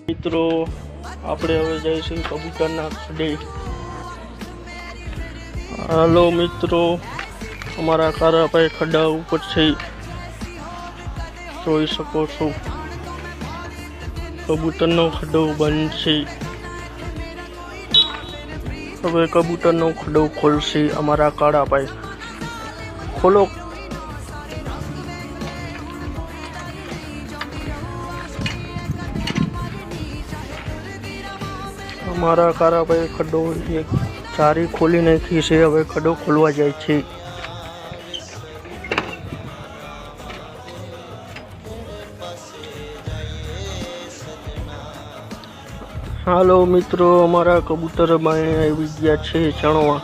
મિત્રો આપણે હવે જઈશું કબૂતરના ખડે। હાલો મિત્રો, અમારા કારાભાઈ ખડા ઉપર છે, જોઈ શકો છો। કબૂતરનો ખડો બંધ છે, હવે કબૂતરનો ખડો ખોલશે અમારા કારાભાઈ। ખોલો। અમારા કારાભાઈ ખડો એક ચારી ખોલી નાખી છે, હવે ખડો ખોલવા જાય છે। હાલો મિત્રો, અમારા કબૂતર બાયણે આવી ગયા છે ચણવા।